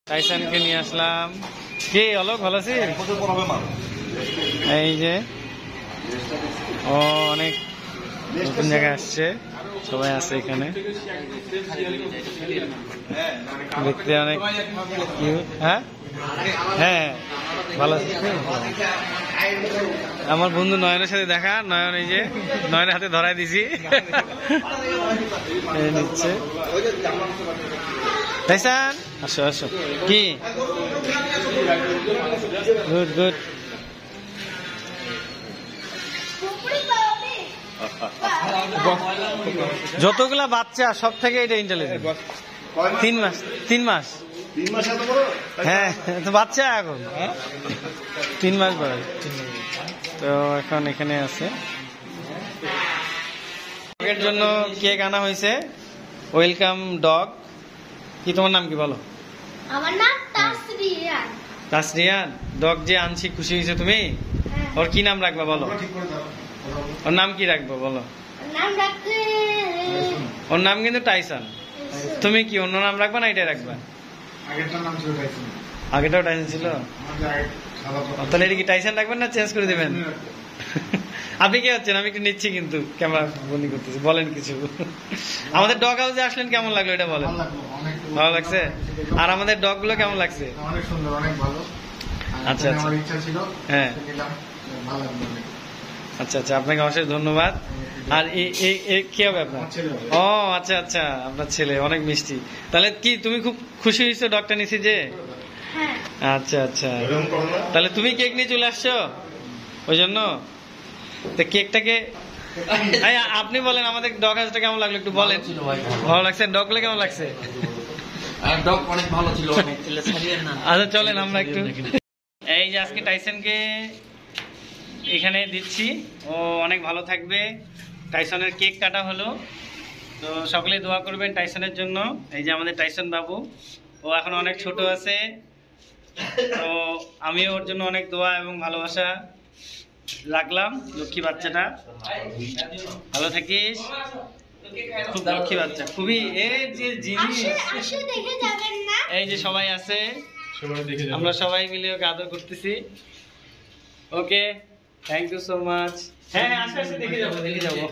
টাইসনকে নিয়ে আসলাম। কে অলোক ভালো আছিস? এই যে ও অনেক নতুন জায়গায় আসছে, সবাই আছে এখানে, দেখতে অনেক হ্যাঁ হ্যাঁ ভালো আছিস। আমার বন্ধু নয়নের সাথে দেখা, নয়ন এই যে নয়নের হাতে ধরাই দিছি নিচ্ছে। টাইসন আসো আসো। কি গুড গুড। যতগুলা বাচ্চা সব থেকে এটা ইন্টেলিজেন্ট। 3 মাস হ্যাঁ তো বাচ্চা এখন 3 মাস বয়স। তো এখন এখানে আছে, ডগের জন্য কেক আনা হয়েছে। Welcome dog. কি তোমার নাম কি বলো? আমার নাম তাসরিয়ান। তাসরিয়ান। ডগ যে আনছি খুশি হয়েছে তুমি? ওর কি নাম রাখবা বলো? ওর নাম কি রাখবো বলো? নাম রাখতে ওর নাম কিন্তু টাইসন। তুমি কি অন্য নাম রাখবা না এটাই রাখবা? আগেটাও টাইসন ছিল, তাহলে এটা কি টাইসন রাখবেন না চেঞ্জ করে দিবেন? আপনি কে হচ্ছেন? আমি একটু নিচ্ছি কিন্তু ক্যামেরা বন্দি করতেছি, বলেন কিছু। আমাদের ডগ হাউসে আসলেন, কেমন লাগলো এটা বলেন? ভালো লাগছে? আর আমাদের ডগ গুলো কেমন লাগছে? অনেক সুন্দর, অনেক ভালো। আচ্ছা আচ্ছা, আমার ইচ্ছা ছিল, হ্যাঁ ভালো লাগলো। আচ্ছা আচ্ছা, আপনাকে অশেষ ধন্যবাদ। আর কি হবে আপনার? ও আচ্ছা আচ্ছা, আপনার ছেলে অনেক মিষ্টি। তাহলে কি তুমি খুব খুশি হয়েছো ডগটা নিছি যে? হ্যাঁ। আচ্ছা আচ্ছা, তাহলে তুমি কেক নিয়ে চলে আসছো ওই জন্য? তো কেকটাকে আপনি বলেন, আমাদের ডগ হাউসটা কেমন লাগলো একটু বলেন। ভালো লাগছে? ডগগুলো কেমন লাগছে? ডগ অনেক ভালো ছিল। আচ্ছা চলেন আমরা একটু, এই যে আজকে টাইসনকে এখানে দিচ্ছি, ও অনেক ভালো থাকবে। টাইসনের কেক কাটা হলো, তো সকলে দোয়া করবেন টাইসনের জন্য। এই যে আমাদের টাইসন বাবু, ও এখন অনেক ছোট আছে, তো আমি ওর জন্য অনেক দোয়া এবং ভালোবাসা রাখলাম। লক্ষ্মী বাচ্চাটা, ভালো থাকিস, খুব লক্ষ্মী বাচ্চা, খুবই। এই যে জিনিস, দেখে যাবেন না? এই যে সবাই আছে, আমরা সবাই মিলে ওকে আদর করতেছি। ওকে, থ্যাংক ইউ সো মাচ। হ্যাঁ হ্যাঁ, আসে আসে, দেখে যাবো দেখে যাবো।